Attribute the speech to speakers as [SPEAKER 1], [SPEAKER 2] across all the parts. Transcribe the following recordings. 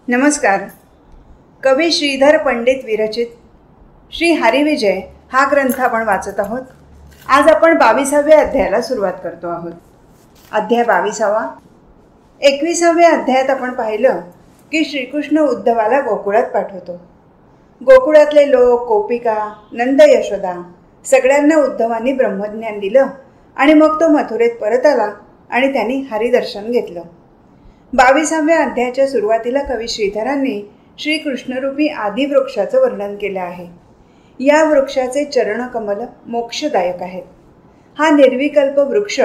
[SPEAKER 1] नमस्कार. कवी श्रीधर पंडित विरचित श्री हरिविजय हा ग्रंथ आपण वाचत आहोत. आज आपण 22व्या अध्यायाला सुरुवात करतो आहोत. अध्याय 22. 21व्या अध्यायात आपण पाहिलं की श्रीकृष्ण उद्धवाला गोकुळात पाठवतो. गोकुळातले लोक, गोपिका, नंद, यशोदा सगळ्यांना उद्धवांनी ब्रह्मज्ञान दिलं आणि मग तो मथुरेत परत आला आणि त्यांनी हरिदर्शन घेतलं. 22व्या अध्यायाच्या सुरुवातीला कवी श्रीधरांनी श्रीकृष्णरूपी आदिवृक्षाचं वर्णन केलं आहे. या वृक्षाचे चरणकमल मोक्षदायक आहेत. हा निर्विकल्प वृक्ष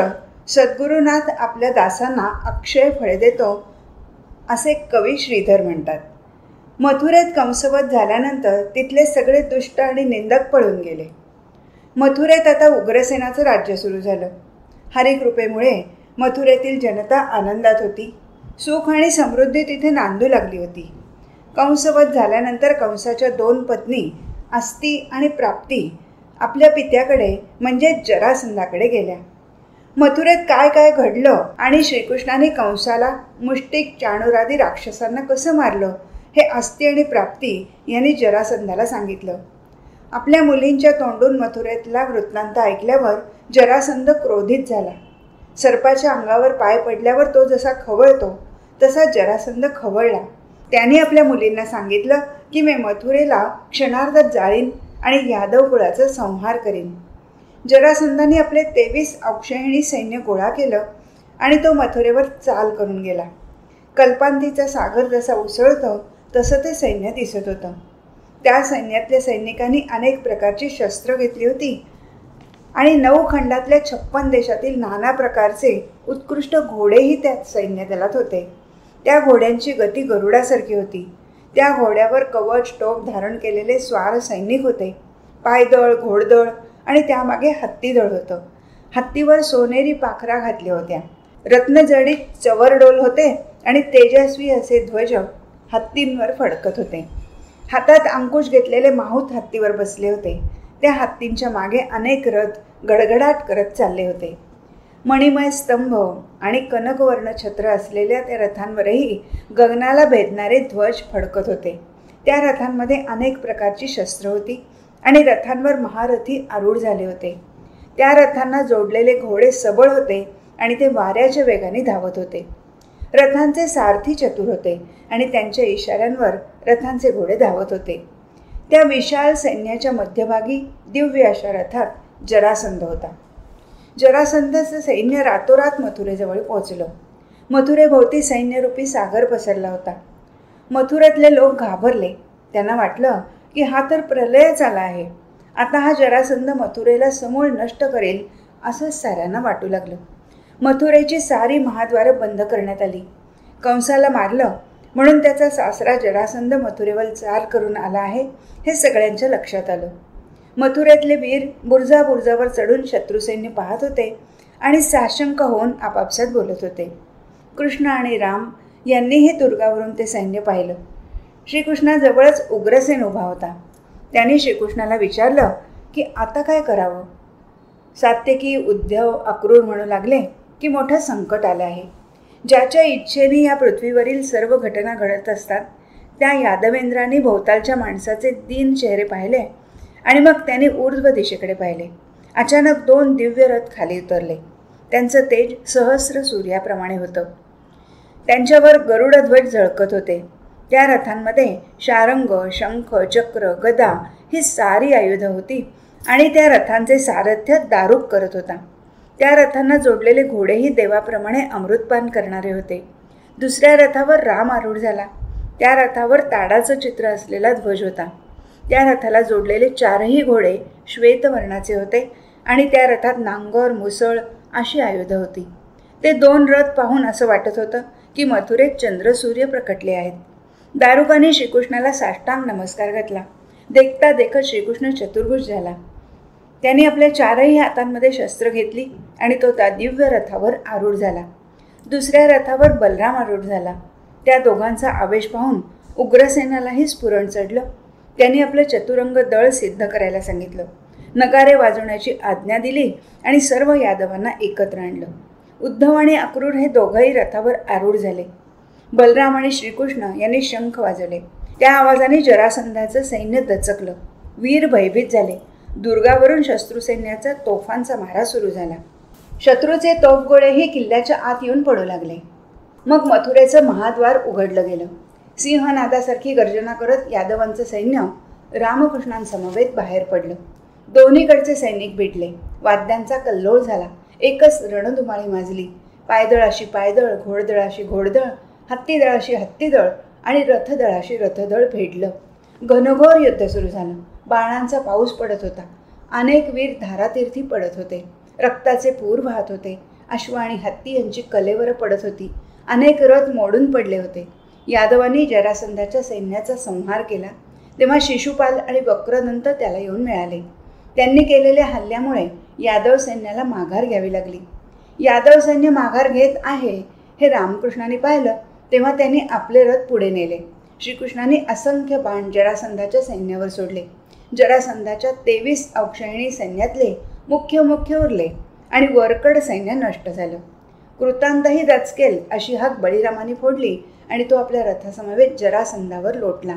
[SPEAKER 1] सद्गुरुनाथ आपल्या दासांना अक्षय फळे देतो असे कवी श्रीधर म्हणतात. मथुरेत कंसवध झाल्यानंतर तिथले सगळे दुष्ट आणि निंदक पळून गेले. मथुरेत आता उग्रसेनाचं राज्य सुरू झालं. हरिकृपेमुळे मथुरेतील जनता आनंदात होती. सुख आणि समृद्धी तिथे नांदू लागली होती. कंसवध झाल्यानंतर कंसाच्या 2 पत्नी अस्ती आणि प्राप्ती आपल्या पित्याकडे म्हणजे जरासंधाकडे गेल्या. मथुरेत काय काय घडलं आणि श्रीकृष्णाने कंसाला, मुष्टिक, चाणूरादी राक्षसांना कसं मारलं हे अस्ती आणि प्राप्ती यांनी जरासंधाला सांगितलं. आपल्या मुलींच्या तोंडून मथुरेतला वृत्तांत ऐकल्यावर जरासंध क्रोधित झाला. सर्पाच्या अंगावर पाय पडल्यावर तो जसा खवळतो तसा जरासंध खवळला. त्याने आपल्या मुलींना सांगितलं की मी मथुरेला क्षणार्धात जाळीन आणि यादव कुळाचा संहार करीन. जरासंधाने आपले 23 अक्षयणी सैन्य गोळा केलं आणि तो मथुरेवर चाल करून गेला. कल्पांतीचा सागर जसा उसळतो तसं ते सैन्य दिसत होतं. त्या सैन्यातल्या सैनिकांनी अनेक प्रकारची शस्त्र घेतली होती आणि 9 खंडातल्या 56 देशातील नाना प्रकारचे उत्कृष्ट घोडेही त्या सैन्य दलात होते. त्या घोड्यांची गती गरुडासारखी होती. त्या घोड्यावर कवच, टोप धारण केलेले स्वार सैनिक होते. पायदळ, घोडदळ आणि त्यामागे हत्तीदळ होतं. हत्तीवर सोनेरी पाखरा घातल्या होत्या. रत्नजडित चवरडोल होते आणि तेजस्वी असे ध्वज हत्तींवर फडकत होते. हातात अंकुश घेतलेले माहूत हत्तीवर बसले होते. त्या हत्तींच्या मागे अनेक रथ गडगडाट करत चालले होते. मणिमय स्तंभ आणि कनकवर्ण छत्र असलेल्या त्या रथांवरही गगनाला भेदणारे ध्वज फडकत होते. त्या रथांमध्ये अनेक प्रकारची शस्त्र होती आणि रथांवर महारथी आरूढ झाले होते. त्या रथांना जोडलेले घोडे सबळ होते आणि ते वाऱ्याच्या वेगाने धावत होते. रथांचे सारथी चतुर होते आणि त्यांच्या इशाऱ्यांवर रथांचे घोडे धावत होते. त्या विशाल सैन्याच्या मध्यभागी दिव्य अशा रथात जरासंध होता. जरासंधाचं सैन्य रातोरात मथुरेजवळ पोहोचलं. मथुरेभोवती सैन्यरूपी सागर पसरला होता. मथुरेतले लोक घाबरले. त्यांना वाटलं की हा तर प्रलयच आला आहे. आता हा जरासंध मथुरेला समूळ नष्ट करेल असं साऱ्यांना वाटू लागलं. मथुरेची सारी महाद्वारं बंद करण्यात आली. कंसाला मारलं म्हणून त्याचा सासरा जरासंध मथुरेवर चाल करून आला आहे हे सगळ्यांच्या लक्षात आलं. मथुरेतले वीर बुरुजावर चढून शत्रुसैन्य पाहत होते आणि साशंक होऊन आपापसात बोलत होते. कृष्ण आणि राम यांनीही दुर्गावरून ते सैन्य पाहिलं. श्रीकृष्णाजवळच उग्रसेन उभा होता. त्यांनी श्रीकृष्णाला विचारलं की आता काय करावं. सात्यकी, उद्धव, अक्रूर म्हणू लागले की मोठं संकट आलं आहे. ज्याच्या इच्छेने या पृथ्वीवरील सर्व घटना घडत असतात त्या यादवेंद्रांनी भोवतालच्या माणसाचे 3 चेहरे पाहिले आणि मग त्यांनी ऊर्ध्व दिशेकडे पाहिले. अचानक 2 दिव्य रथ खाली उतरले. त्यांचं तेज सहस्र सूर्याप्रमाणे होतं. त्यांच्यावर गरुडध्वज झळकत होते. त्या रथांमध्ये शारंग, शंख, चक्र, गदा ही सारी आयुधं होती आणि त्या रथांचे सारथ्य दारूक करत होता. त्या रथांना जोडलेले घोडेही देवाप्रमाणे अमृतपान करणारे होते. दुसऱ्या रथावर राम आरूढ झाला. त्या रथावर ताडाचं चित्र असलेला ध्वज होता. त्या रथाला जोडलेले 4ही घोडे श्वेतवर्णाचे होते आणि त्या रथात नांगर, मुसळ अशी आयुधं होती. ते 2 रथ पाहून असं वाटत होतं की मथुरेत चंद्र सूर्य प्रकटले आहेत. दारुकाने श्रीकृष्णाला साष्टांग नमस्कार घातला. देखता देखत श्रीकृष्ण चतुर्भुज झाला. त्यांनी आपल्या 4ही हातांमध्ये शस्त्र घेतली आणि तो त्या दिव्य रथावर आरूढ झाला. दुसऱ्या रथावर बलराम आरूढ झाला. त्या दोघांचा आवेश पाहून उग्रसेनालाही स्फुरण चढलं. त्यांनी आपलं चतुरंग दळ सिद्ध करायला सांगितलं. नगारे वाजवण्याची आज्ञा दिली आणि सर्व यादवांना एकत्र आणलं. उद्धव आणि अक्रूर हे दोघंही रथावर आरूढ झाले. बलराम आणि श्रीकृष्ण यांनी शंख वाजवले. त्या आवाजाने जरासंधाचं सैन्य दचकलं. वीर भयभीत झाले. दुर्गावरून शत्रुसैन्याचा तोफांचा मारा सुरू झाला. शत्रूचे तोफगोळेही किल्ल्याच्या आत येऊन पडू लागले. मग मथुरेचं महाद्वार उघडलं गेलं. सिंहनादासारखी गर्जना करत यादवांचं सैन्य रामकृष्णांसमवेत बाहेर पडलं. दोन्हीकडचे सैनिक भिडले. वाद्यांचा कल्लोळ झाला. एकच रणधुमाळी माजली. पायदळाशी पायदळ, घोडदळाशी घोडदळ, हत्तीदळाशी हत्तीदळ आणि रथदळाशी रथदळ भेटलं. घनघोर युद्ध सुरू झालं. बाणांचा पाऊस पडत होता. अनेक वीर धारातीर्थी पडत होते. रक्ताचे पूर वाहत होते. अश्व आणि हत्ती यांची कलेवर पडत होती. अनेक रथ मोडून पडले होते. यादवांनी जरासंधाच्या सैन्याचा संहार केला तेव्हा शिशुपाल आणि वक्रदंत त्याला येऊन मिळाले. त्यांनी केलेल्या हल्ल्यामुळे यादव सैन्याला माघार घ्यावी लागली. यादव सैन्य माघार घेत आहे हे रामकृष्णांनी पाहिलं तेव्हा त्यांनी आपले रथ पुढे नेले. श्रीकृष्णांनी असंख्य बाण जरासंधाच्या सैन्यावर सोडले. जरासंधाच्या 23 औक्षयणी सैन्यातले मुख्य उरले आणि वरकड सैन्य नष्ट झालं. कृतांतही दचकेल अशी हाक बळीरामाने फोडली आणि तो आपल्या रथासमवेत जरासंधावर लोटला.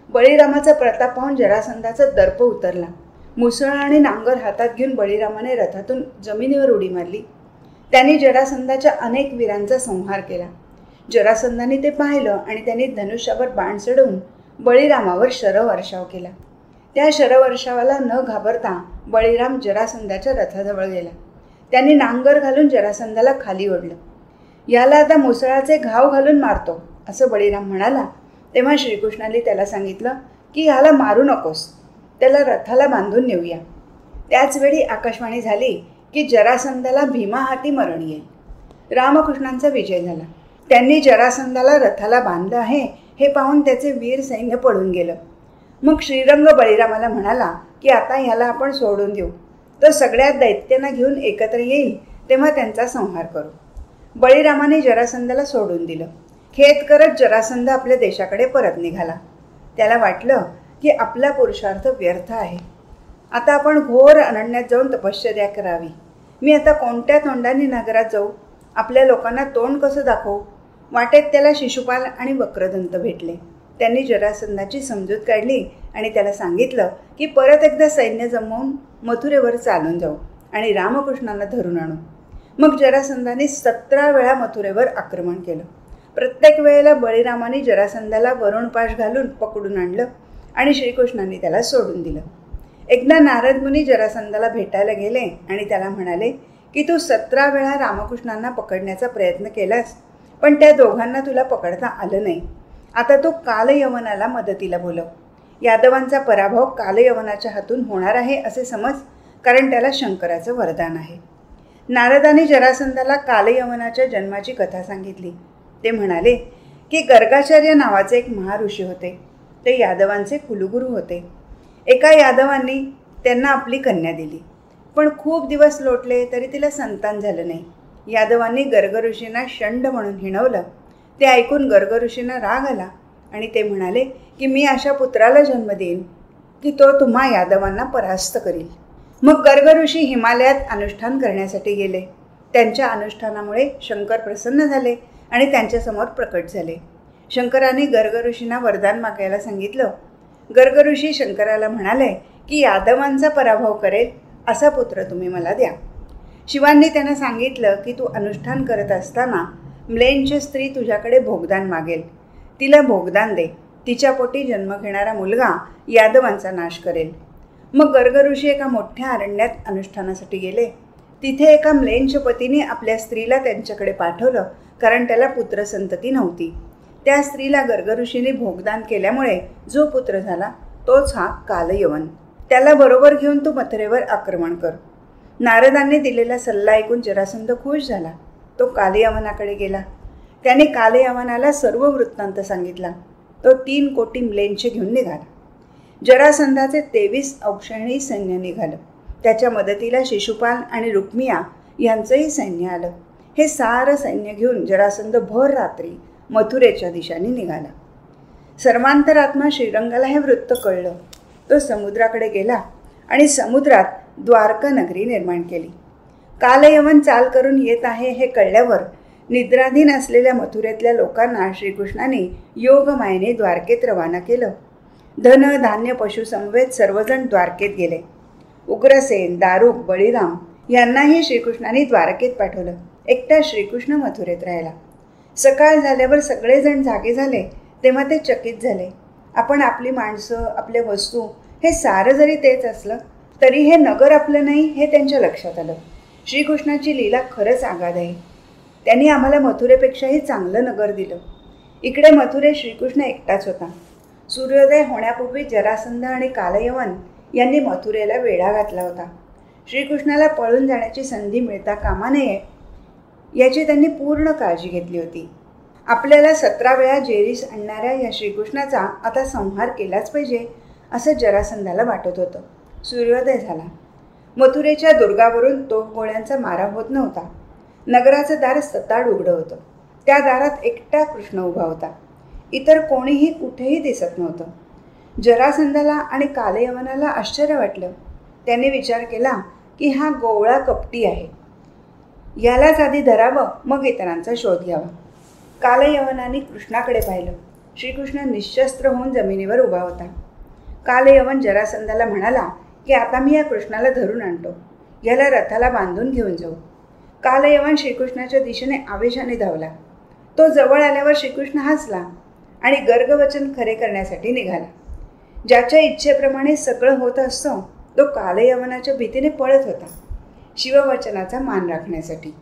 [SPEAKER 1] बळीरामाचा प्रताप पाहून जरासंधाचा दर्प उतरला. मुसळ आणि नांगर हातात घेऊन बळीरामाने रथातून जमिनीवर उडी मारली. त्यांनी जरासंधाच्या अनेक वीरांचा संहार केला. जरासंधाने ते पाहिलं आणि त्यांनी धनुष्यावर बाण चढवून बळीरामावर शरवर्षाव केला. त्या शरवर्षावाला न घाबरता बळीराम जरासंधाच्या रथाजवळ गेला. त्यांनी नांगर घालून जरासंधाला खाली ओढलं. याला आता मुसळाचे घाव घालून मारतो असं बळीराम म्हणाला. तेव्हा श्रीकृष्णांनी त्याला सांगितलं की ह्याला मारू नकोस, त्याला रथाला बांधून नेऊया. त्याचवेळी आकाशवाणी झाली की जरासंधाला भीमा हाती मरण येईल. रामकृष्णांचा विजय झाला. त्यांनी जरासंधाला रथाला बांधलं आहे हे पाहून त्याचे वीर सैन्य पळून गेलं. मग श्रीरंग बळीरामाला म्हणाला की आता ह्याला आपण सोडून देऊ. तो सगळ्या दैत्यांना घेऊन एकत्र येईल तेव्हा त्यांचा संहार करू. बळीरामाने जरासंधाला सोडून दिलं. खेद करत जरासंध आपल्या देशाकडे परत निघाला. त्याला वाटलं की आपला पुरुषार्थ व्यर्थ आहे. आता आपण घोर अरण्यात जाऊन तपश्चर्या करावी. मी आता कोणत्या तोंडाने नगरात जाऊ? आपल्या लोकांना तोंड कसं दाखवू? वाटेत त्याला शिशुपाल आणि वक्रदंत भेटले. त्यांनी जरासंधाची समजूत काढली आणि त्याला सांगितलं की परत एकदा सैन्य जमवून मथुरेवर चालून जाऊ आणि रामकृष्णांना धरून आणू. मग जरासंधाने 17 वेळा मथुरेवर आक्रमण केलं. प्रत्येक वेळेला बळीरामाने जरासंधाला वरुणपाश घालून पकडून आणलं आणि श्रीकृष्णांनी त्याला सोडून दिलं. एकदा नारद मुनी जरासंधाला भेटायला गेले आणि त्याला म्हणाले की तू 17 वेळा रामकृष्णांना पकडण्याचा प्रयत्न केलास पण त्या दोघांना तुला पकडता आलं नाही. आता तू कालयवनाला मदतीला बोलव. यादवांचा पराभव कालयवनाच्या हातून होणार आहे असे समज, कारण त्याला शंकराचं वरदान आहे. नारदाने जरासंधाला कालयवनाच्या जन्माची कथा सांगितली. ते म्हणाले की गर्गाचार्य नावाचे एक महाऋषी होते. ते यादवांचे कुलगुरू होते. एका यादवांनी त्यांना आपली कन्या दिली पण खूप दिवस लोटले तरी तिला संतान झालं नाही. यादवांनी गर्गऋषींना षंड म्हणून हिणवलं. ते ऐकून गर्गऋषींना राग आला आणि ते म्हणाले की मी अशा पुत्राला जन्म देईन की तो तुम्हा यादवांना परास्त करील. मग गर्गऋषी हिमालयात अनुष्ठान करण्यासाठी गेले. त्यांच्या अनुष्ठानामुळे शंकर प्रसन्न झाले आणि त्यांच्यासमोर प्रकट झाले. शंकराने गर्गऋषींना वरदान मागायला सांगितलं. गर्गऋषी शंकराला म्हणाले की यादवांचा पराभव करेल असा पुत्र तुम्ही मला द्या. शिवांनी त्यांना सांगितलं की तू अनुष्ठान करत असताना म्लेंच स्त्री तुझ्याकडे भोगदान मागेल. तिला भोगदान दे. तिच्या पोटी जन्म घेणारा मुलगा यादवांचा नाश करेल. मग गर्गऋषी एका मोठ्या अरण्यात अनुष्ठानासाठी गेले. तिथे एका म्लेंच पतीने आपल्या स्त्रीला त्यांच्याकडे पाठवलं कारण त्याला पुत्रसंतती नव्हती. त्या स्त्रीला गर्गऋषीने भोगदान केल्यामुळे जो पुत्र झाला तोच हा कालयवन. त्याला बरोबर घेऊन तू मथुरेवर आक्रमण कर. नारदांनी दिलेला सल्ला ऐकून जरासंध खुश झाला. तो कालयवनाकडे गेला. त्याने कालयवनाला सर्व वृत्तांत सांगितला. तो 3 कोटी म्लेंचे घेऊन निघाला. जरासंधाचे 23 औक्षणी सैन्य निघालं. त्याच्या मदतीला शिशुपाल आणि रुक्मिया यांचंही सैन्य आलं. हे सारं सैन्य घेऊन जरासंध भर रात्री मथुरेच्या दिशेने निघाला. सर्वांतरात्मा श्रीरंगाला हे वृत्त कळलं. तो समुद्राकडे गेला आणि समुद्रात द्वारका नगरी निर्माण केली. कालयवन चाल करून येत आहे हे कळल्यावर निद्राधीन असलेल्या मथुरेतल्या लोकांना श्रीकृष्णाने योगमायेने द्वारकेत रवाना केलं. धन धान्य पशुसमवेत सर्वजण द्वारकेत गेले. उग्रसेन, दारुक, बळीराम यांनाही श्रीकृष्णाने द्वारकेत पाठवलं. एकटा श्रीकृष्ण मथुरेत राहिला. सकाळ झाल्यावर सगळेजण जागे झाले तेव्हा ते चकित झाले. आपण आपली माणसं, आपल्या वस्तू हे सारं जरी तेच असलं तरी हे नगर आपलं नाही हे त्यांच्या लक्षात आलं. श्रीकृष्णाची लीला खरंच आगाध आहे. त्यांनी आम्हाला मथुरेपेक्षाही चांगलं नगर दिलं. इकडे मथुरेत श्रीकृष्ण एकटाच होता. सूर्योदय होण्यापूर्वी जरासंध आणि कालयवन यांनी मथुरेला वेढा घातला होता. श्रीकृष्णाला पळून जाण्याची संधी मिळता कामा नये याची त्यांनी पूर्ण काळजी घेतली होती. आपल्याला 17 वेळा जेरीस आणणाऱ्या या श्रीकृष्णाचा आता संहार केलाच पाहिजे असं जरासंधाला वाटत होतं. सूर्योदय झाला. मथुरेच्या दुर्गावरून तोफगोळ्यांचा मारा होत नव्हता. नगराचं दार सताड उघडं होतं. त्या दारात एकटा कृष्ण उभा होता. इतर कोणीही कुठेही दिसत नव्हतं. जरासंधाला आणि कालयवनाला आश्चर्य वाटलं. त्याने विचार केला की हा गोवळा कपटी आहे. यालाच आधी धरावं, मग इतरांचा शोध घ्यावा. कालयवनाने कृष्णाकडे पाहिलं. श्रीकृष्ण निशस्त्र होऊन जमिनीवर उभा होता. कालयवन जरासंधाला म्हणाला की आता मी या कृष्णाला धरून आणतो. याला रथाला बांधून घेऊन जाऊ. कालयवन श्रीकृष्णाच्या दिशेने आवेशाने धावला. तो जवळ आल्यावर श्रीकृष्ण हसला आणि गर्गवचन खरे करण्यासाठी निघाला. ज्याच्या इच्छेप्रमाणे सगळं होत असतं तो कालयवनाच्या भीतीने पळत होता, शिववचनाचा मान राखण्यासाठी.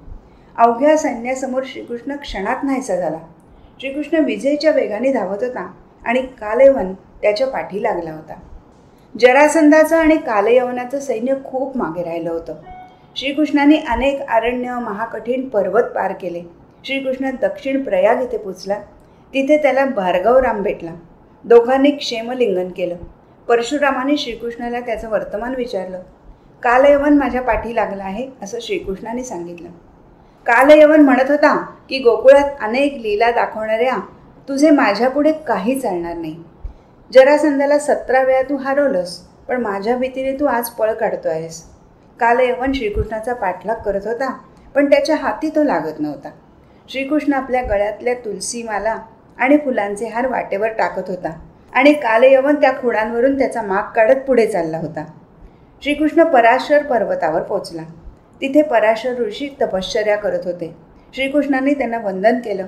[SPEAKER 1] अवघ्या सैन्यासमोर श्रीकृष्ण क्षणात नाहीसा झाला. श्रीकृष्ण विजेच्या वेगाने धावत होता आणि कालयवन त्याच्या पाठी लागला होता. जरासंधाचं आणि कालयवनाचं सैन्य खूप मागे राहिलं होतं. श्रीकृष्णाने अनेक अरण्य, महाकठीण पर्वत पार केले. श्रीकृष्ण दक्षिण प्रयाग इथे पोचला. तिथे त्याला भार्गवराम भेटला. दोघांनी क्षेमलिंगन केलं. परशुरामाने श्रीकृष्णाला त्याचं वर्तमान विचारलं. कालयवन माझ्या पाठी लागला आहे असं श्रीकृष्णाने सांगितलं. कालयवन म्हणत होता की गोकुळात अनेक लीला दाखवणाऱ्या तुझे माझ्यापुढे काही चालणार नाही. जरासंधाला 17 वेळा तू हरवलंस, पण माझ्या भीतीने तू आज पळ काढतो आहेस. कालयवन श्रीकृष्णाचा पाठलाग करत होता, पण त्याच्या हाती तो लागत नव्हता. श्रीकृष्ण आपल्या गळ्यातल्या तुलसीमाला आणि फुलांचे हार वाटेवर टाकत होता आणि कालयवन त्या खुणांवरून त्याचा माग काढत पुढे चालला होता. श्रीकृष्ण पराशर पर्वतावर पोचला. तिथे पराशर ऋषी तपश्चर्या करत होते. श्रीकृष्णाने त्यांना वंदन केलं.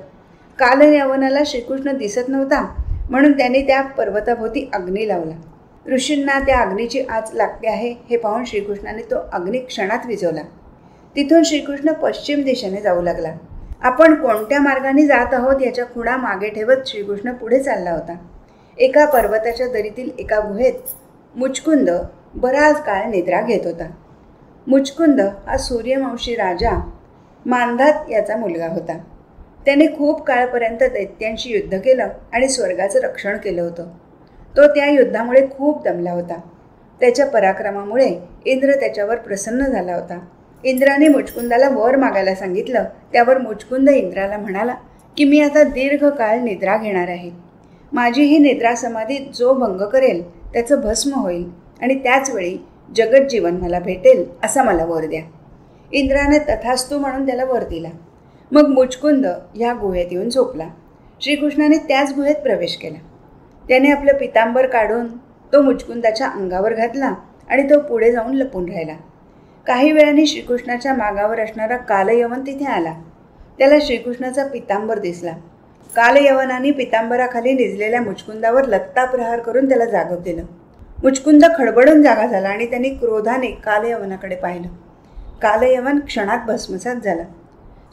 [SPEAKER 1] कालयवनाला श्रीकृष्ण दिसत नव्हता म्हणून त्यांनी त्या पर्वताभोवती अग्नी लावला. ऋषींना त्या अग्नीची आच लागते आहे हे पाहून श्रीकृष्णाने तो अग्नी क्षणात विझवला. तिथून श्रीकृष्ण पश्चिम दिशेने जाऊ लागला. आपण कोणत्या मार्गाने जात आहोत याच्या खुणा मागे ठेवत श्रीकृष्ण पुढे चालला होता. एका पर्वताच्या दरीतील एका गुहेत मुचकुंद बराच काळ निद्रा घेत होता. मुचकुंद हा सूर्यवंशी राजा मांधात याचा मुलगा होता. त्याने खूप काळपर्यंत दैत्यांशी युद्ध केलं आणि स्वर्गाचं रक्षण केलं होतं. तो त्या युद्धामुळे खूप दमला होता. त्याच्या पराक्रमामुळे इंद्र त्याच्यावर प्रसन्न झाला होता. इंद्राने मुचकुंदाला वर मागायला सांगितलं. त्यावर मुचकुंद इंद्राला म्हणाला की मी आता दीर्घ काळ निद्रा घेणार आहे. माझी ही निद्रा समाधी जो भंग करेल त्याचं भस्म होईल आणि त्याचवेळी जगज्जीवन मला भेटेल असा मला वर द्या. इंद्राने तथास्तु म्हणून त्याला वर दिला. मग मुचकुंद ह्या गुहेत येऊन झोपला. श्रीकृष्णाने त्याच गुहेत प्रवेश केला. त्याने आपलं पितांबर काढून तो मुचकुंदाच्या अंगावर घातला आणि तो पुढे जाऊन लपून राहिला. काही वेळाने श्रीकृष्णाच्या मागावर असणारा कालयवन तिथे आला. त्याला श्रीकृष्णाचा पितांबर दिसला. कालयवनाने पितांबराखाली निजलेल्या मुचकुंदावर लत्ता प्रहार करून त्याला जागं दिलं. मुचकुंद खडबडून जागा झाला आणि त्यांनी क्रोधाने कालयवनाकडे पाहिलं. कालयवन क्षणात भस्मसात झाला.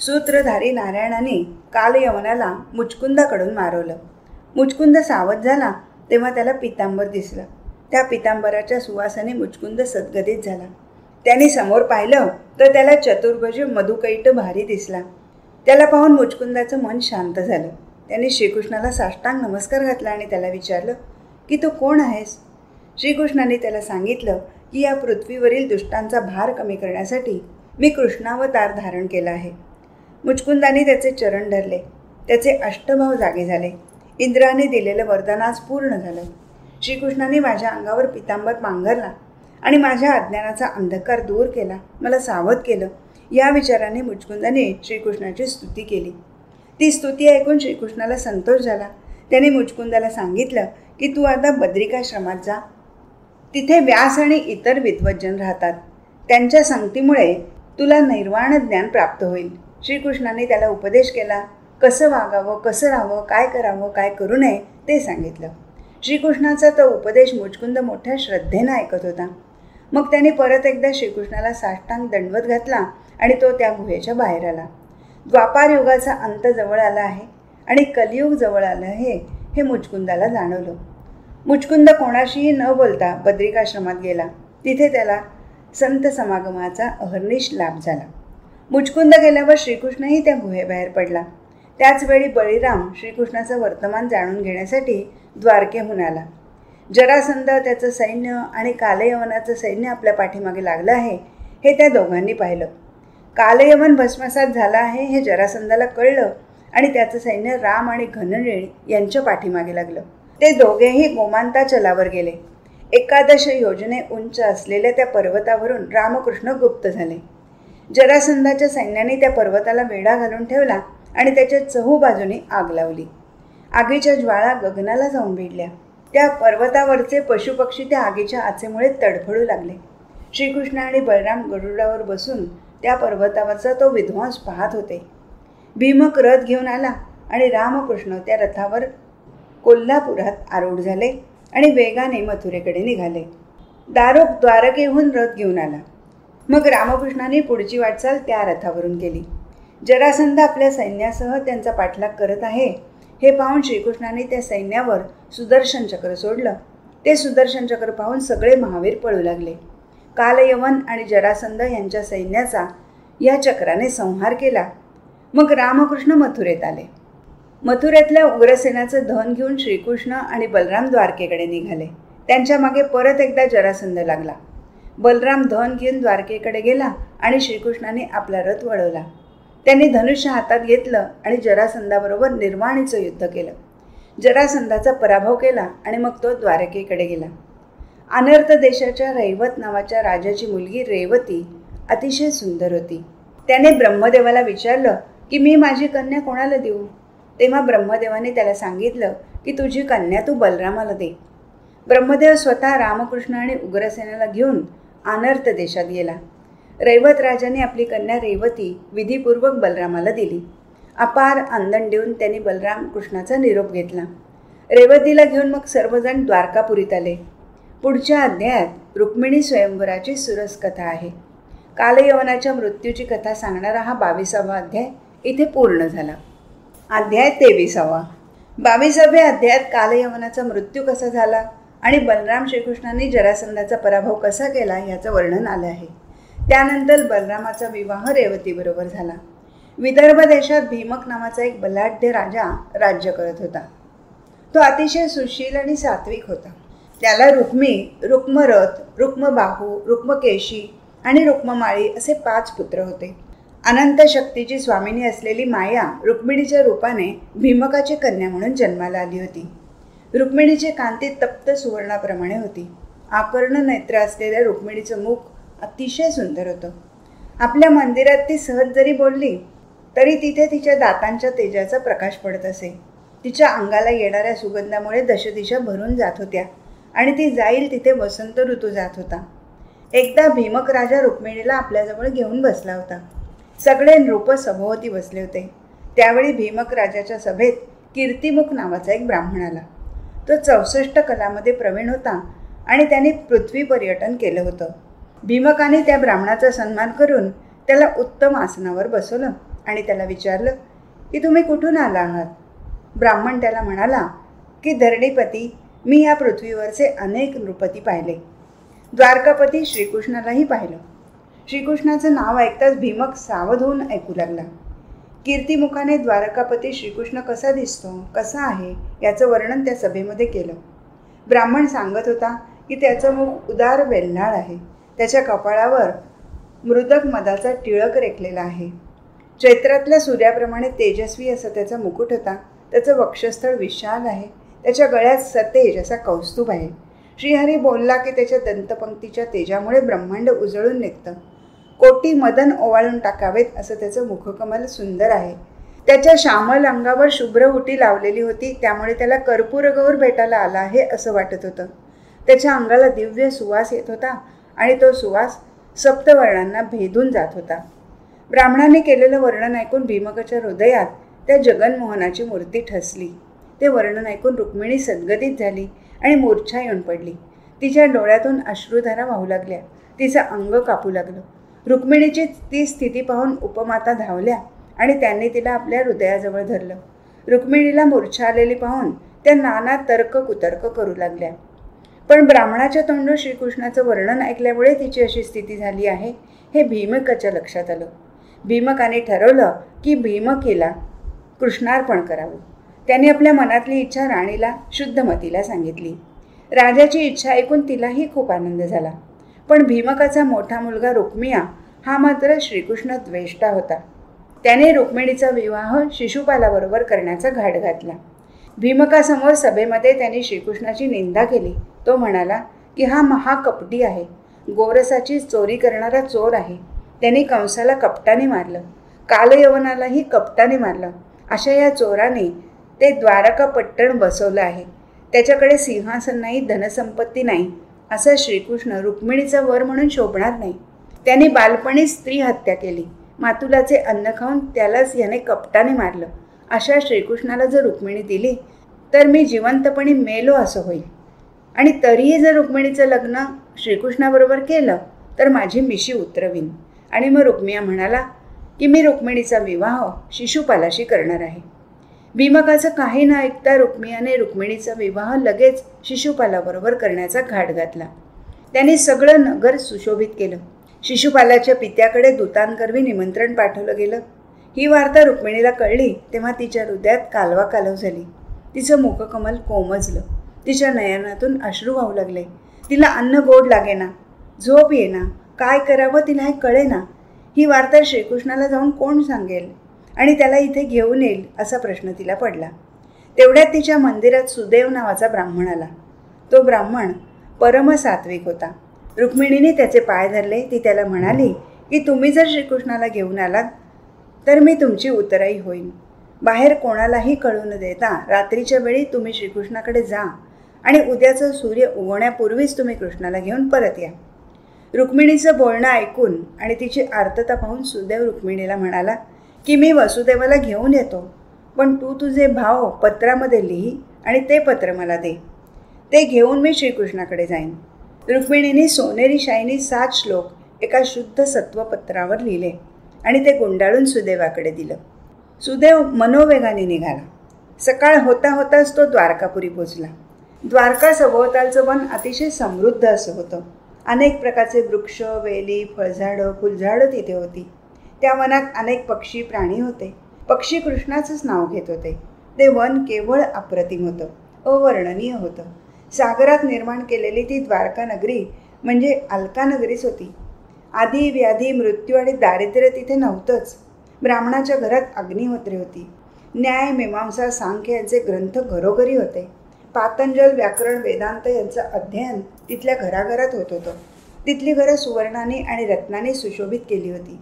[SPEAKER 1] सूत्रधारी नारायणाने कालयवनाला मुचकुंदाकडून मारवलं. मुचकुंद सावध झाला तेव्हा त्याला पितांबर दिसलं. त्या पितांबराच्या सुवासाने मुचकुंद सद्गदित झाला. त्याने समोर पाहिलं तर त्याला चतुर्भुज मधुकैट भारी दिसला. त्याला पाहून मुचकुंदाचं मन शांत झालं. त्याने श्रीकृष्णाला साष्टांग नमस्कार घातला आणि त्याला विचारलं की तू कोण आहेस. श्रीकृष्णाने त्याला सांगितलं की या पृथ्वीवरील दुष्टांचा भार कमी करण्यासाठी मी कृष्णावतार धारण केला आहे. मुचकुंदाने त्याचे चरण धरले. त्याचे अष्टभाव जागे झाले. इंद्राने दिलेलं वरदान आज पूर्ण झालं. श्रीकृष्णाने माझ्या अंगावर पितांबर पांघरला आणि माझ्या अज्ञानाचा अंधकार दूर केला, मला सावध केलं. या विचाराने मुचकुंदाने श्रीकृष्णाची स्तुती केली. ती स्तुती ऐकून श्रीकृष्णाला संतोष झाला. त्याने मुचकुंदाला सांगितलं की तू आता बद्रिकाश्रमात जा. तिथे व्यास आणि इतर विद्वज्जन राहतात. त्यांच्या संगतीमुळे तुला निर्वाण ज्ञान प्राप्त होईल. श्रीकृष्णाने त्याला उपदेश केला. कसं वागावं, कसं राहावं, काय करावं, काय करू नये ते सांगितलं. श्रीकृष्णाचा तो उपदेश मुचकुंद मोठ्या श्रद्धेनं ऐकत होता. मग त्याने परत एकदा श्रीकृष्णाला साष्टांग दंडवत घातला आणि तो त्या गुहेच्या बाहेर आला. द्वापार युगाचा अंत जवळ आला आहे आणि कलियुग जवळ आलं आहे हे मुचकुंदाला जाणवलं. मुचकुंद कोणाशीही न बोलता बद्रिकाश्रमात गेला. तिथे त्याला संत समागमाचा अहर्निश लाभ झाला. मुचकुंद गेल्यावर श्रीकृष्णही त्या गुहेबाहेर पडला. त्याचवेळी बळीराम श्रीकृष्णाचं वर्तमान जाणून घेण्यासाठी द्वारकेहून आला. जरासंध, त्याचं सैन्य आणि कालयवनाचं सैन्य आपल्या पाठीमागे लागलं आहे हे त्या दोघांनी पाहिलं. कालयवन भस्मसात झाला आहे हे जरासंधाला कळलं आणि त्याचं सैन्य राम आणि घननीळ यांच्या पाठीमागे लागलं. ते दोघेही गोमांताचलावर गेले. 11 योजने उंच असलेल्या त्या पर्वतावरून रामकृष्ण गुप्त झाले. जरासंधाच्या सैन्याने त्या पर्वताला वेढा घालून ठेवला आणि त्याच्या चहूबाजूने आग लावली. आगीच्या ज्वाळा गगनाला जाऊन भिडल्या. त्या पर्वतावरचे पशुपक्षी त्या आगीच्या आचेमुळे तडफडू लागले. श्रीकृष्ण आणि बलराम गरुडावर बसून त्या पर्वतावरचा तो विध्वंस पाहत होते. भीमक रथ घेऊन आला आणि रामकृष्ण त्या रथावर कोल्हापुरात आरूढ झाले आणि वेगाने मथुरेकडे निघाले. दारुक द्वारकेहून रथ घेऊन आला. मग रामकृष्णाने पुढची वाटचाल त्या रथावरून केली. जरासंध आपल्या सैन्यासह त्यांचा पाठलाग करत आहे हे पाहून श्रीकृष्णाने त्या सैन्यावर सुदर्शन चक्र सोडलं. ते सुदर्शन चक्र पाहून सगळे महावीर पळू लागले. कालयवन आणि जरासंध यांच्या सैन्याचा या चक्राने संहार केला. मग रामकृष्ण मथुरेत आले. मथुरेतल्या उग्रसेनाचं धन घेऊन श्रीकृष्ण आणि बलराम द्वारकेकडे निघाले. त्यांच्या मागे परत एकदा जरासंध लागला. बलराम धन घेऊन द्वारकेकडे गेला आणि श्रीकृष्णाने आपला रथ वळवला. त्यांनी धनुष्य हातात घेतलं आणि जरासंधाबरोबर निर्वाणीचं युद्ध केलं. जरासंधाचा पराभव केला आणि मग तो द्वारकेकडे गेला. अनर्थ देशाच्या रैवत नावाच्या राजाची मुलगी रेवती अतिशय सुंदर होती. त्याने ब्रह्मदेवाला विचारलं की मी माझी कन्या कोणाला देऊ. तेव्हा ब्रह्मदेवाने त्याला सांगितलं की तुझी कन्या तू बलरामाला दे. ब्रह्मदेव स्वतः रामकृष्ण आणि उग्रसेनाला घेऊन अनर्थ देशात गेला. रैवत राजाने आपली कन्या रेवती विधीपूर्वक बलरामाला दिली. अपार आनंद देऊन त्यांनी बलराम कृष्णाचा निरोप घेतला. रेवतीला घेऊन मग सर्वजण द्वारकापुरीत आले. पुढच्या अध्यायात रुक्मिणी स्वयंवराची सुरस कथा आहे. कालयवनाच्या मृत्यूची कथा सांगणारा हा 22वा अध्याय इथे पूर्ण झाला. अध्याय 23. 22व्या अध्यायात कालयवनाचा मृत्यू कसा झाला आणि बलराम श्रीकृष्णांनी जरासंधाचा पराभव कसा केला याचं वर्णन आलं आहे. त्यानंतर बलरामाचा विवाह रेवतीबरोबर झाला. विदर्भ देशात भीमक नावाचा एक बलाढ्य राजा राज्य करत होता. तो अतिशय सुशील आणि सात्विक होता. त्याला रुक्मी, रुक्मरथ, रुक्मबाहू, रुक्मकेशी आणि रुक्ममाळी असे 5 पुत्र होते. अनंत शक्तीची स्वामिनी असलेली माया रुक्मिणीच्या रूपाने भीमकाची कन्या म्हणून जन्माला आली होती. रुक्मिणीची कांती तप्त सुवर्णाप्रमाणे होती. आकर्ण नेत्र असलेल्या रुक्मिणीचं मुख अतिशय सुंदर होतं. आपल्या मंदिरात ती सहज जरी बोलली तरी तिथे तिच्या दातांच्या तेजाचा प्रकाश पडत असे. तिच्या अंगाला येणाऱ्या सुगंधामुळे दशदिशा भरून जात होत्या आणि ती जाईल तिथे वसंत ऋतू जात होता. एकदा भीमक राजा रुक्मिणीला आपल्याजवळ घेऊन बसला होता. सगळे नृप सभोवती बसले होते. त्यावेळी भीमक राजाच्या सभेत कीर्तिमुख नावाचा एक ब्राह्मण आला. तो 64 कलामध्ये प्रवीण होता आणि त्याने पृथ्वी पर्यटन केलं होतं. भीमकाने त्या ब्राह्मणाचा सन्मान करून त्याला उत्तम आसनावर बसवलं आणि त्याला विचारलं की तुम्ही कुठून आला आहात. ब्राह्मण त्याला म्हणाला की धरणीपती, मी या पृथ्वीवरचे अनेक नृपती पाहिले. द्वारकापती श्रीकृष्णालाही पाहिलं. श्रीकृष्णाचं नाव ऐकताच भीमक सावध होऊन ऐकू लागला. कीर्तिमुखाने द्वारकापती श्रीकृष्ण कसा दिसतो, कसा आहे याचं वर्णन त्या सभेमध्ये केलं. ब्राह्मण सांगत होता की त्याचं मुख उदार वेल्हाळ आहे. त्याच्या कपाळावर मृदक मधाचा टिळक रेखलेला आहे. चैत्रातल्या सूर्याप्रमाणे तेजस्वी असा त्याचा मुकुट होता. त्याचं वक्षस्थळ विशाल आहे. त्याच्या गळ्यात सतेज असा कौस्तुभ आहे. श्रीहरी बोलला की त्याच्या दंतपंक्तीच्या तेजामुळे ब्रह्मांड उजळून निघतं. कोटी मदन ओवाळून टाकावेत असं त्याचं मुखकमल सुंदर आहे. त्याच्या श्यामल अंगावर शुभ्र उटी लावलेली होती, त्यामुळे त्याला कर्पूरगौर भेटायला आला आहे असं वाटत होतं. त्याच्या अंगाला दिव्य सुवास येत होता आणि तो सुवास सप्तवर्णांना भेदून जात होता. ब्राह्मणाने केलेलं वर्णन ऐकून भीमकाच्या हृदयात त्या जगनमोहनाची मूर्ती ठसली. ते वर्णन ऐकून रुक्मिणी सद्गतीत झाली आणि मूर्छा येऊन पडली. तिच्या डोळ्यातून अश्रुधारा वाहू लागल्या. तिचं अंग कापू लागलं. रुक्मिणीची ती स्थिती पाहून उपमाता धावल्या आणि त्यांनी तिला आपल्या हृदयाजवळ धरलं. रुक्मिणीला मूर्छा आलेली पाहून त्या नाना तर्क कुतर्क करू लागल्या. पण ब्राह्मणाच्या तोंडून श्रीकृष्णाचं वर्णन ऐकल्यामुळे तिची अशी स्थिती झाली आहे हे भीमकाच्या लक्षात आलं. भीमकाने ठरवलं की भीमकेला कृष्णार्पण करावं. त्याने आपल्या मनातली इच्छा राणीला शुद्धमतीला सांगितली. राजाची इच्छा ऐकून तिलाही खूप आनंद झाला. पण भीमकाचा मोठा मुलगा रुक्मिया हा मात्र श्रीकृष्ण द्वेष्टा होता. त्याने रुक्मिणीचा विवाह शिशुपालाबरोबर करण्याचा घाट घातला. भीमकासमोर सभेमध्ये त्यांनी श्रीकृष्णाची निंदा केली. तो म्हणाला की हा महाकपटी आहे, गोरसाची चोरी करणारा चोर आहे. त्यांनी कंसाला कपटाने मारलं, कालयवनालाही कपटाने मारलं. अशा या चोराने ते द्वारका पट्टण बसवलं आहे. त्याच्याकडे सिंहासन नाही, धनसंपत्ती नाही. असं श्रीकृष्ण रुक्मिणीचा वर म्हणून शोभणार नाही. त्याने बालपणी स्त्री हत्या केली, मातुलाचे अन्न खाऊन त्यालाच याने कपटाने मारलं. अशा श्रीकृष्णाला जर रुक्मिणी दिली तर मी जिवंतपणी मेलो असं होईल. आणि तरीही जर रुक्मिणीचं लग्न श्रीकृष्णाबरोबर केलं तर माझी मिशी उतरवीन. आणि मग रुक्मिया म्हणाला की मी रुक्मिणीचा विवाह शिशुपालाशी करणार आहे. भीमकाचं काही न ऐकता रुक्मियाने रुक्मिणीचा विवाह लगेच शिशुपालाबरोबर करण्याचा घाट घातला. त्याने सगळं नगर सुशोभित केलं. शिशुपालाच्या पित्याकडे दूतांकरवी निमंत्रण पाठवलं गेलं. ही वार्ता रुक्मिणीला कळली तेव्हा तिच्या हृदयात कालवा कालव झाली. तिचं मुखकमल कोमजलं. तिच्या नयनातून अश्रू वाहू लागले. तिला अन्न गोड लागेना, झोप येना, काय करावं तिला हे कळेना. ही वार्ता श्रीकृष्णाला जाऊन कोण सांगेल आणि त्याला इथे घेऊन येईल असा प्रश्न तिला पडला. तेवढ्यात तिच्या मंदिरात सुदेव नावाचा ब्राह्मण आला. तो ब्राह्मण परमसात्विक होता. रुक्मिणीने त्याचे पाय धरले. ती त्याला म्हणाली की तुम्ही जर श्रीकृष्णाला घेऊन आलात तर मी तुमची उतराई होईन. बाहेर कोणालाही कळू न देता रात्रीच्या वेळी तुम्ही श्रीकृष्णाकडे जा आणि उद्याचा सूर्य उगवण्यापूर्वीच तुम्ही कृष्णाला घेऊन परत या. रुक्मिणीचं बोलणं ऐकून आणि तिची आर्तता पाहून सुदेव रुक्मिणीला म्हणाला की मी वसुदेवाला घेऊन येतो, पण तू तुझे भाव पत्रामध्ये लिही आणि ते पत्र मला दे. ते घेऊन मी श्रीकृष्णाकडे जाईन. रुक्मिणीने सोनेरी शाईनी 7 श्लोक एका शुद्ध सत्वपत्रावर लिहिले आणि ते गुंडाळून सुदेवाकडे दिलं. सुदेव मनोवेगाने निघाला. सकाळ होता होताच तो द्वारकापुरी पोचला. द्वारका सभोवतालचं वन अतिशय समृद्ध असं होतं. अनेक प्रकारचे वृक्ष, वेली, फळझाडं, फुलझाडं तिथे होती. त्या वनात अनेक पक्षी, प्राणी होते. पक्षी कृष्णाचंच नाव घेत होते. ते वन केवळ अप्रतिम होतं, अवर्णनीय होतं. सागरात निर्माण केलेली ती द्वारका नगरी म्हणजे अलका नगरीच होती. आधी, व्याधी, मृत्यू आणि दारिद्र्य तिथे नव्हतंच. ब्राह्मणाच्या घरात अग्निहोत्री होती. न्याय, मीमांसा, सांख्य यांचे ग्रंथ घरोघरी होते. पातंजल, व्याकरण, वेदांत यांचं अध्ययन तिथल्या घराघरात होत होतं. तिथली घरं सुवर्णाने आणि रत्नाने सुशोभित केली होती.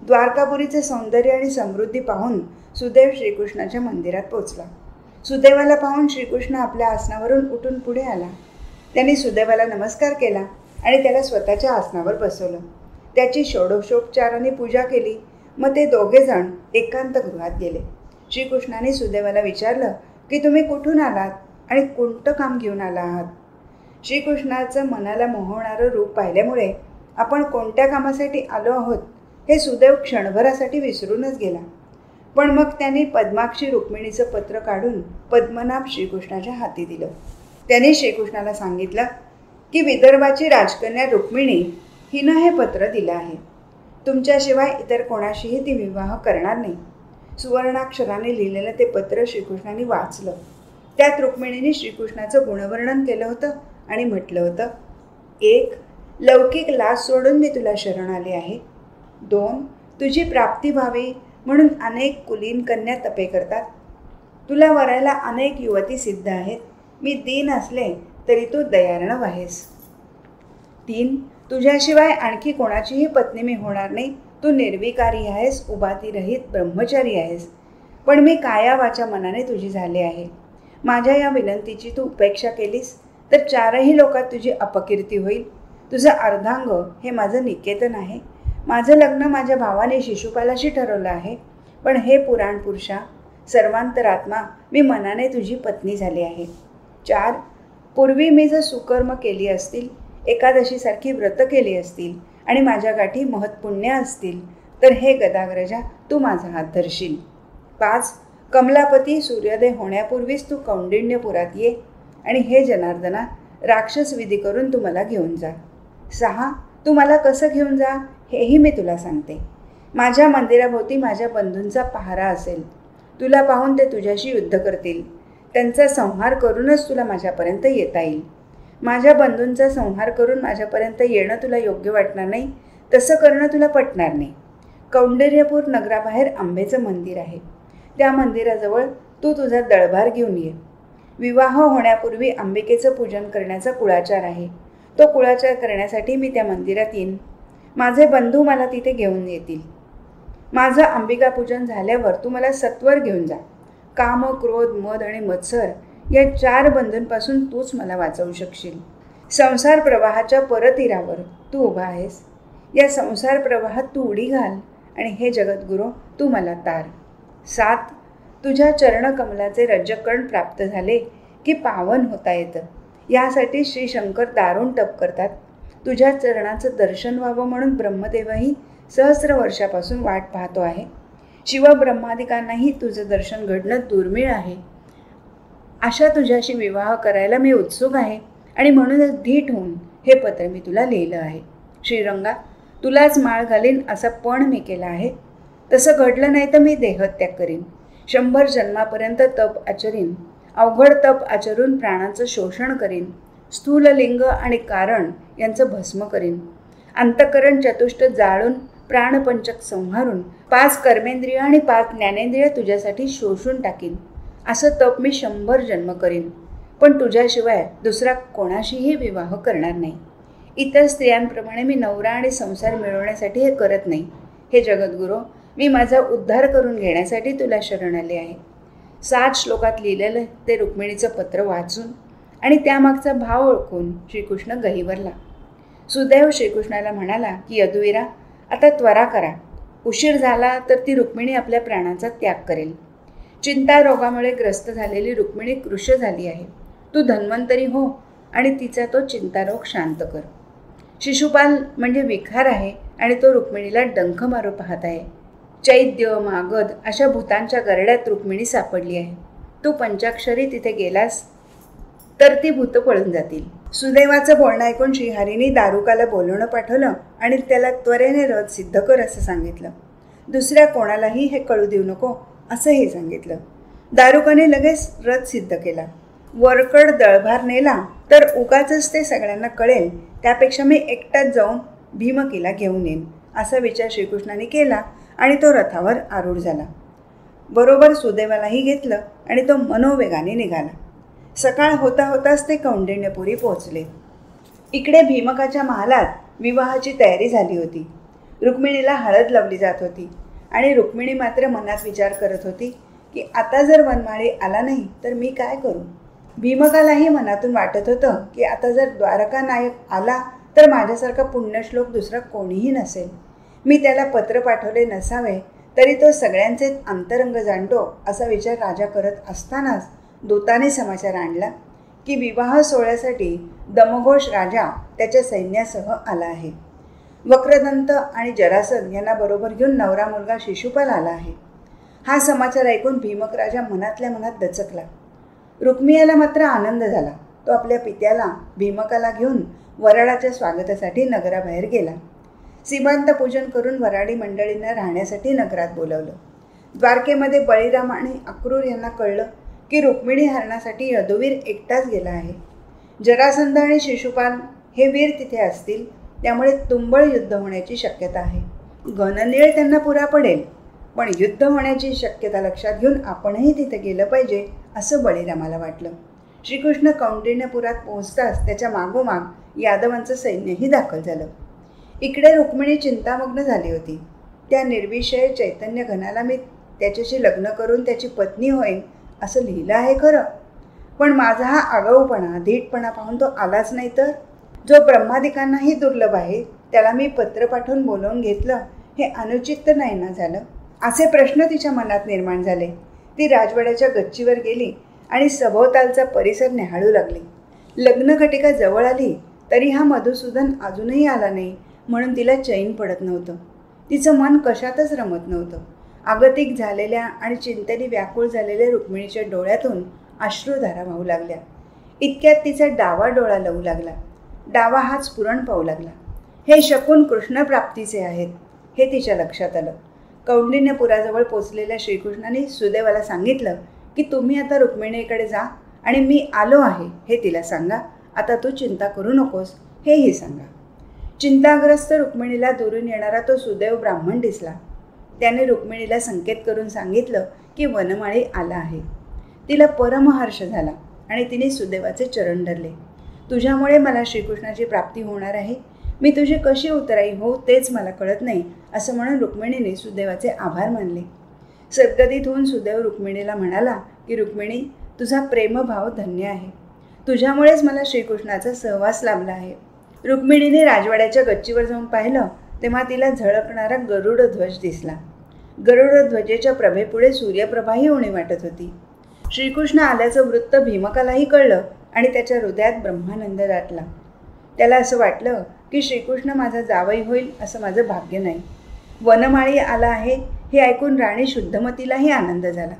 [SPEAKER 1] द्वारकापुरीचे सौंदर्य आणि समृद्धी पाहून सुदेव श्रीकृष्णाच्या मंदिरात पोचला. सुदेवाला पाहून श्रीकृष्ण आपल्या आसनावरून उठून पुढे आला. त्यांनी सुदेवाला नमस्कार केला आणि त्याला स्वतःच्या आसनावर बसवलं. त्याची षोडशोपचाराने पूजा केली. मग ते दोघेजण एकांत गृहात गेले. श्रीकृष्णाने सुदेवाला विचारलं की तुम्ही कुठून आलात आणि कोणतं काम घेऊन आला आहात. श्रीकृष्णाचं मनाला मोहवणारं रूप पाहिल्यामुळे आपण कोणत्या कामासाठी आलो आहोत हे सुदेव क्षणभरासाठी विसरूनच गेला. पण मग त्यांनी पद्माक्षी रुक्मिणीचं पत्र काढून पद्मनाभ श्रीकृष्णाच्या हाती दिलं. त्याने श्रीकृष्णाला सांगितलं की विदर्भाची राजकन्या रुक्मिणी हिनं हे पत्र दिलं आहे. तुमच्याशिवाय इतर कोणाशीही ती विवाह करणार नाही. सुवर्णाक्षराने लिहिलेलं ते पत्र श्रीकृष्णाने वाचलं. त्यात रुक्मिणीने श्रीकृष्णाचं गुणवर्णन केलं होतं आणि म्हटलं होतं, 1. लौकिक लाज सोडून मी तुला शरण आले आहे. 2. तुझी प्राप्ती व्हावी म्हणून अनेक कुलीन कन्या तपे करतात. तुला वरायला अनेक युवती सिद्ध आहेत. मी दीन असले तरी तू दयार्णव आहेस. 3. तुझ्याशिवाय आणखी कोणाचीही पत्नी मी होणार नाही. तू निर्विकारी आहेस, उबातीरहित ब्रह्मचारी आहेस. पण मी काया वाचा मनाने तुझी झाले आहे. माझ्या या विनंतीची तू उपेक्षा केलीस तर चारही लोकात तुझी अपकीर्ती होईल. तुझं अर्धांग हे माझं निकेतन आहे. माझं लग्न माझ्या भावाने शिशुपालाशी ठरवलं आहे. पण हे पुराण पुरुषा, सर्वांतरात्मा, मी मनाने तुझी पत्नी झाली आहे. 4. पूर्वी मी जर सुकर्म केली असतील, एकादशीसारखी व्रत केली असतील आणि माझ्या गाठी महत्पुण्य असतील तर हे गदाग्रजा तू माझा हात धरशील. 5. कमलापती सूर्योदय होण्यापूर्वीच तू कौंडिण्यपुरात ये आणि हे जनार्दना, राक्षस विधी करून तू मला घेऊन जा. 6. तू मला कसं घेऊन जा हेही मी तुला सांगते. माझ्या मंदिराभोवती माझ्या बंधूंचा पहारा असेल. तुला पाहून ते तुझ्याशी युद्ध करतील. त्यांचा संहार करूनच तुला माझ्यापर्यंत येता येईल. माझ्या बंधूंचा संहार करून माझ्यापर्यंत येणं तुला योग्य वाटणार नाही. तसं करणं तुला पटणार नाही. कौंडिण्यपूर नगराबाहेर आंबेचं मंदिर आहे. त्या मंदिराजवळ तू तुझा दळभार घेऊन ये. विवाह होण्यापूर्वी अंबिकेचं पूजन करण्याचा कुळाचार आहे. तो कुळाचार करण्यासाठी मी त्या मंदिरात येईन. माझे बंधू मला तिथे घेऊन येतील. माझं अंबिका पूजन झाल्यावर तू मला सत्वर घेऊन जा. काम, क्रोध, मद आणि मत्सर या 4 बंधूंपासून तूच मला वाचवू शकशील. संसार प्रवाहाच्या परतीरावर तू उभा आहेस. या संसार प्रवाहात तू उडी घाल आणि हे जगद्गुरू तू मला तार. 7. तुझ्या चरणकमलाचे रजकण प्राप्त झाले की पावन होता येतं. यासाठी श्री शंकर दारुण तप करतात. तुझ्या चरणाचं दर्शन व्हावं म्हणून ब्रह्मदेवही सहस्र वर्षापासून वाट पाहतो आहे. शिवब्रह्मादिकांनाही तुझं दर्शन घडणं दुर्मिळ आहे. अशा तुझ्याशी विवाह करायला मी उत्सुक आहे आणि म्हणूनच धीट होऊन हे पत्र मी तुला लिहिलं आहे. श्रीरंगा, तुलाच माळ घालीन असा पण मी केला आहे. तसं घडलं नाही तर मी देहत्याग करीन. 100 जन्मापर्यंत तप आचरीन. अवघड तप आचरून प्राणाचं शोषण करीन. स्थूल लिंग आणि कारण यांचं भस्म करीन. अंतःकरण चतुष्ट जाळून प्राणपंचक संहारून 5 कर्मेंद्रिय आणि 5 ज्ञानेंद्रिय तुझ्यासाठी शोषून टाकीन. असं तप मी 100 जन्म करीन. पण तुझ्याशिवाय दुसरा कोणाशीही विवाह करणार नाही. इतर स्त्रियांप्रमाणे मी नवरा आणि संसार मिळवण्यासाठी हे करत नाही. हे जगद्गुरू, मी माझा उद्धार करून घेण्यासाठी तुला शरण आले आहे. 7 श्लोकात लिहिलेलं ते रुक्मिणीचं पत्र वाचून आणि त्यामागचा भाव ओळखून श्रीकृष्ण गहिवरला. सुदैव श्रीकृष्णाला म्हणाला की यदुवीरा, आता त्वरा करा. उशीर झाला तर ती रुक्मिणी आपल्या प्राणाचा त्याग करेल. चिंता रोगामुळे ग्रस्त झालेली रुक्मिणी कृश झाली आहे. तू धन्वंतरी हो आणि तिचा तो चिंतारोग शांत कर. शिशुपाल म्हणजे विखार आहे आणि तो रुक्मिणीला डंख मारू पाहत आहे. चैद्य, मागध अशा भूतांच्या गरड्यात रुक्मिणी सापडली आहे. तू पंचाक्षरी तिथे गेलास तर ती भूत पळून जातील. सुदैवाचं बोलणं ऐकून श्रीहरीने दारुकाला बोलवणं पाठवलं आणि त्याला त्वरेने रथ सिद्ध कर असं सांगितलं. दुसऱ्या कोणालाही हे कळू देऊ नको असंही सांगितलं. दारुकाने लगेच रथ सिद्ध केला. वरकड दळभार नेला तर उगाचच ते सगळ्यांना कळेल, त्यापेक्षा मी एकटाच जाऊन भीमकीला घेऊन येईन असा विचार श्रीकृष्णाने केला आणि तो रथावर आरूढ झाला. बरोबर सुदैवालाही घेतलं आणि तो मनोवेगाने निघाला. सकाळ होता होताच ते कौंडिण्यपुरी पोहोचले. इकडे भीमकाच्या महालात विवाहाची तयारी झाली होती. रुक्मिणीला हळद लावली जात होती आणि रुक्मिणी मात्र मनात विचार करत होती की आता जर वनमाळी आला नाही तर मी काय करू. भीमकालाही मनातून वाटत होतं की आता जर द्वारका नायक आला तर माझ्यासारखा पुण्यश्लोक दुसरा कोणीही नसेल. मी त्याला पत्र पाठवले नसावे तरी तो सगळ्यांचे अंतरंग जाणतो असा विचार राजा करत असतानाच दूताने समाचार आणला की विवाह सोहळ्यासाठी दमघोष राजा त्याच्या सैन्यासह आला आहे. वक्रदंत आणि जरासंध यांना बरोबर घेऊन नवरा मुलगा शिशुपाल आला आहे. हा समाचार ऐकून भीमक राजा मनातल्या मनात दचकला. रुक्मिणीला मात्र आनंद झाला. तो आपल्या पित्याला भीमकाला घेऊन वराडाच्या स्वागतासाठी नगराबाहेर गेला. सीमांत पूजन करून वराडी मंडळींना राहण्यासाठी नगरात बोलवलं. द्वारकेमध्ये बळीराम आणि अक्रूर यांना कळलं की रुक्मिणी हरणासाठी यदुवीर एकटाच गेला आहे. जरासंध आणि शिशुपाल हे वीर तिथे असतील, त्यामुळे तुंबळ युद्ध होण्याची शक्यता आहे. गणनीळ त्यांना पुरा पडेल, पण युद्ध होण्याची शक्यता लक्षात घेऊन आपणही तिथे गेलं पाहिजे असं बळीरामाला वाटलं. श्रीकृष्ण कौंडिण्यपुरात पोहोचताच त्याच्या मागोमाग यादवांचं सैन्यही दाखल झालं. इकडे रुक्मिणी चिंतामग्न झाली होती. त्या निर्विषय चैतन्य घनाला मी त्याच्याशी लग्न करून त्याची पत्नी होईन असं लिहिलं आहे खरं, पण माझा हा आगाऊपणा धीटपणा पाहून तो आलाच नाही तर. जो ब्रह्मादिकांनाही दुर्लभ आहे त्याला मी पत्र पाठवून बोलावून घेतलं हे अनुचित तर नाही ना झालं. असे प्रश्न तिच्या मनात निर्माण झाले. ती राजवाड्याच्या गच्चीवर गेली आणि सभोवतालचा परिसर निहाळू लागली. लग्नघटिका जवळ आली तरी हा मधुसूदन अजूनही आला नाही म्हणून तिला चैन पडत नव्हतं. तिचं मन कशातच रमत नव्हतं. आगतिक झालेल्या आणि चिंतेने व्याकुळ झालेल्या रुक्मिणीच्या डोळ्यातून अश्रुधारा वाहू लागल्या. इतक्यात तिचा डावा डोळा लवू लागला. डावा हात स्फुरण पाहू लागला. हे शकुन कृष्णप्राप्तीचे आहेत हे तिच्या लक्षात आलं. कौंडिन्यपुराजवळ पोचलेल्या श्रीकृष्णाने सुदैवाला सांगितलं की तुम्ही आता रुक्मिणीकडे जा आणि मी आलो आहे हे तिला सांगा. आता तू चिंता करू नकोस हेही सांगा. चिंताग्रस्त रुक्मिणीला दुरून येणारा तो सुदैव ब्राह्मण दिसला. त्याने रुक्मिणीला संकेत करून सांगितलं की वनमाळी आला आहे. तिला परमहर्ष झाला आणि तिने सुदैवाचे चरण धरले. तुझ्यामुळे मला श्रीकृष्णाची प्राप्ती होणार आहे. मी तुझी कशी उतराई हो तेच मला कळत नाही असं म्हणून रुक्मिणीने सुदैवाचे आभार मानले. सद्गदित होऊन सुदैव रुक्मिणीला म्हणाला की रुक्मिणी तुझा प्रेमभाव धन्य आहे. तुझ्यामुळेच मला श्रीकृष्णाचा सहवास लाभला आहे. रुक्मिणीने राजवाड्याच्या गच्चीवर जाऊन पाहिलं तेव्हा तिला झळकणारा गरुड ध्वज दिसला. गरुड ध्वजेच्या प्रभेपुढे सूर्यप्रभाही उणी वाटत होती. श्रीकृष्ण आल्याचं वृत्त भीमकालाही कळलं आणि त्याच्या हृदयात ब्रह्मानंद दाटला. त्याला असं वाटलं की श्रीकृष्ण माझा जावई होईल असं माझं भाग्य नाही. वनमाळी आला आहे हे ऐकून राणी शुद्धमतीलाही आनंद झाला.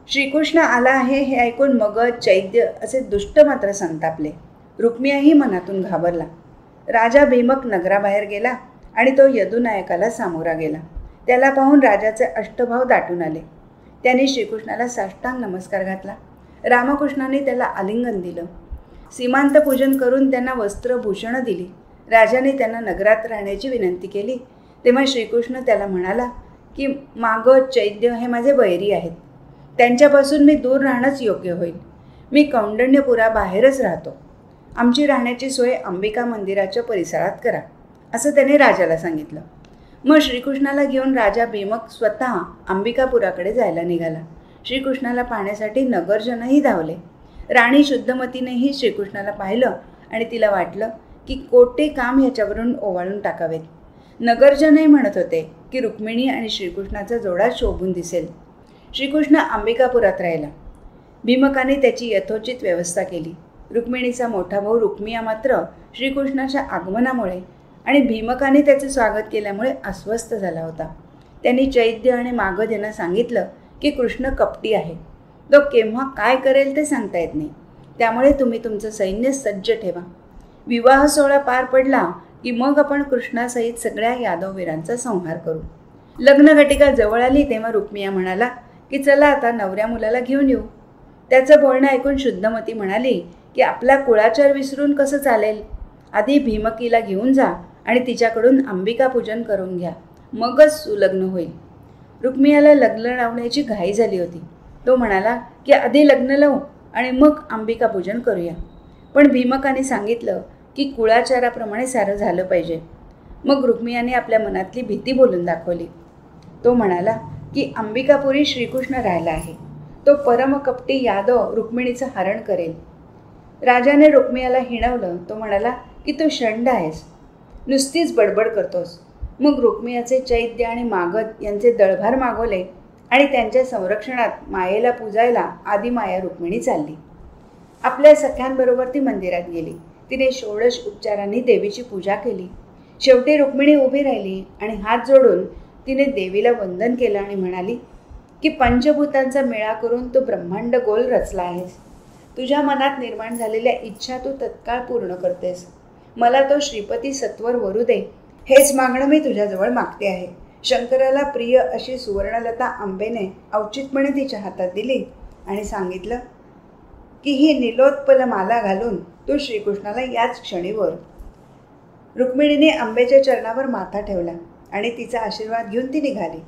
[SPEAKER 1] श्रीकृष्ण आला आहे हे ऐकून मगध चैद्य असे दुष्ट मात्र संतापले. रुक्मियाही मनातून घाबरला. राजा भीमक नगराबाहेर गेला आणि तो यदुनायकाला सामोरा गेला. त्याला पाहून राजाचे अष्टभाव दाटून आले. त्यांनी श्रीकृष्णाला साष्टांग नमस्कार घातला. रामकृष्णाने त्याला आलिंगन दिलं. सीमांत पूजन करून त्यांना वस्त्रभूषणं दिली. राजाने त्यांना नगरात राहण्याची विनंती केली. तेव्हा श्रीकृष्ण त्याला म्हणाला की मागध चैद्य हे माझे वैरी आहेत. त्यांच्यापासून मी दूर राहणंच योग्य होईल. मी कौंडण्यपुराबाहेरच राहतो. आमची राहण्याची सोय अंबिका मंदिराच्या परिसरात करा असं त्याने राजाला सांगितलं. मग श्रीकृष्णाला घेऊन राजा भीमक स्वतः अंबिकापुराकडे जायला निघाला. श्रीकृष्णाला पाहण्यासाठी नगरजनही धावले. राणी शुद्धमतीनेही श्रीकृष्णाला पाहिलं आणि तिला वाटलं की कोटे काम ह्याच्यावरून ओवाळून टाकावेत. नगरजनही म्हणत होते की रुक्मिणी आणि श्रीकृष्णाचा जोडा शोभून दिसेल. श्रीकृष्ण अंबिकापुरात राहिला. भीमकाने त्याची यथोचित व्यवस्था केली. रुक्मिणीचा मोठा भाऊ रुक्मिया मात्र श्रीकृष्णाच्या आगमनामुळे आणि भीमकाने त्याचे स्वागत केल्यामुळे अस्वस्थ झाला होता. त्यांनी चैद्य आणि मागध यांना सांगितलं की कृष्ण कपटी आहे. तो केव्हा काय करेल ते सांगता येत नाही. त्यामुळे तुम्ही तुमचं सैन्य सज्ज ठेवा. विवाह सोहळा पार पडला की मग आपण कृष्णासहित सगळ्या यादववीरांचा संहार करू. लग्नघटिका जवळ आली तेव्हा रुक्मिया म्हणाला की चला आता नवऱ्या मुलाला घेऊन येऊ. त्याचं बोलणं ऐकून शुद्धमती म्हणाली की आपला कुळाचार विसरून कसं चालेल. आधी भीमकीला घेऊन जा आणि तिच्याकडून अंबिका पूजन करून घ्या. मगच सुलग्न होईल. रुक्मियाला लग्न लावण्याची घाई झाली होती. तो म्हणाला की आधी लग्न लावू आणि मग अंबिका पूजन करूया. पण भीमकाने सांगितलं की कुळाचाराप्रमाणे सारं झालं पाहिजे. मग रुक्मियाने आपल्या मनातली भीती बोलून दाखवली. तो म्हणाला की अंबिकापुरी श्रीकृष्ण राहिला आहे. तो परमकपटी यादव रुक्मिणीचं हरण करेल. राजाने रुक्मियाला हिणवलं. तो म्हणाला की तू षंड आहेस, नुसतीच बडबड करतोस. मग रुक्मियाचे चैद्य आणि मागध यांचे दळभार मागवले आणि त्यांच्या संरक्षणात मायेला पूजायला आदिमाया रुक्मिणी चालली. आपल्या सख्यांबरोबर ती मंदिरात गेली. तिने षोडश उपचारांनी देवीची पूजा केली. शेवटी रुक्मिणी उभी राहिली आणि हात जोडून तिने देवीला वंदन केलं आणि म्हणाली की पंचभूतांचा मेळा करून तू ब्रह्मांड गोल रचला आहेस. तुझ्या मनात निर्माण झालेल्या इच्छा तू तत्काळ पूर्ण करतेस. मला तो श्रीपती सत्वर वरू दे हेच मागणं मी तुझ्याजवळ मागते आहे. शंकराला प्रिय अशी सुवर्णलता आंबेने औचितपणे तिच्या हातात दिली आणि सांगितलं की ही निलोत्पल माला घालून तू श्रीकृष्णाला याच क्षणीवर. रुक्मिणीने आंबेच्या चरणावर माथा ठेवला आणि तिचा आशीर्वाद घेऊन ती निघाली.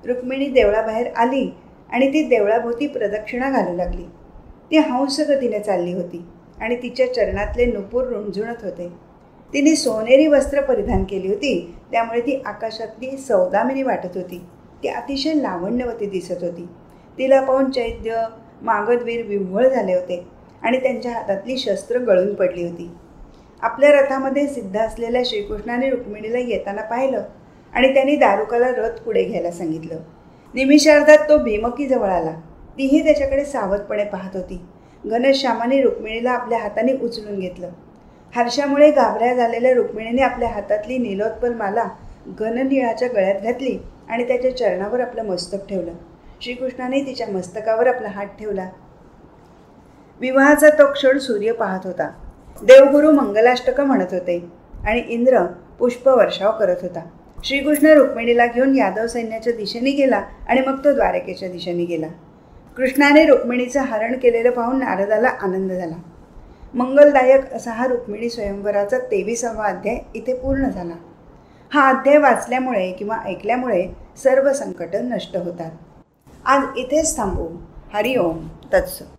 [SPEAKER 1] रुक्मिणी देवळाबाहेर आली आणि ती देवळाभोवती प्रदक्षिणा घालू लागली. ती हंसगतीने चालली होती. आणि तिच्या चरणातले नुपूर रुंझुणत होते. तिने सोनेरी वस्त्र परिधान केली होती, त्यामुळे ती आकाशातली सौदामिनी वाटत होती. ती अतिशय लावण्यवती दिसत होती. तिला पाहून चैद्य मागधवीर विव्हळ झाले होते आणि त्यांच्या हातातली शस्त्र गळून पडली होती. आपल्या रथामध्ये सिद्ध असलेल्या श्रीकृष्णाने रुक्मिणीला येताना पाहिलं आणि त्यांनी दारुकाला रथ पुढे घ्यायला सांगितलं. निमिषार्धात तो भीमकीजवळ आला. तीही त्याच्याकडे सावधपणे पाहत होती. घनश्यामाने रुक्मिणीला आपल्या हाताने उचलून घेतलं. हर्षामुळे गाभऱ्या झालेल्या रुक्मिणीने आपल्या हातातली नीलोत्पल माला घननिळाच्या गळ्यात घातली आणि त्याच्या चरणावर आपलं मस्तक ठेवलं. श्रीकृष्णाने तिच्या मस्तकावर आपला हात ठेवला. विवाहाचा तो क्षण सूर्य पाहत होता. देवगुरु मंगलाष्टकं म्हणत होते आणि इंद्र पुष्पवर्षाव करत होता. श्रीकृष्ण रुक्मिणीला घेऊन यादव सैन्याच्या दिशेने गेला आणि मग तो द्वारकेच्या दिशेने गेला. कृष्णाने रुक्मिणीचं हरण केलेलं पाहून नारदाला आनंद झाला. मंगलदायक असा हा रुक्मिणी स्वयंवराचा 23वा अध्याय इथे पूर्ण झाला. हा अध्याय वाचल्यामुळे किंवा ऐकल्यामुळे सर्व संकटं नष्ट होतात. आज इथेच थांबू. हरिओम तत्सत.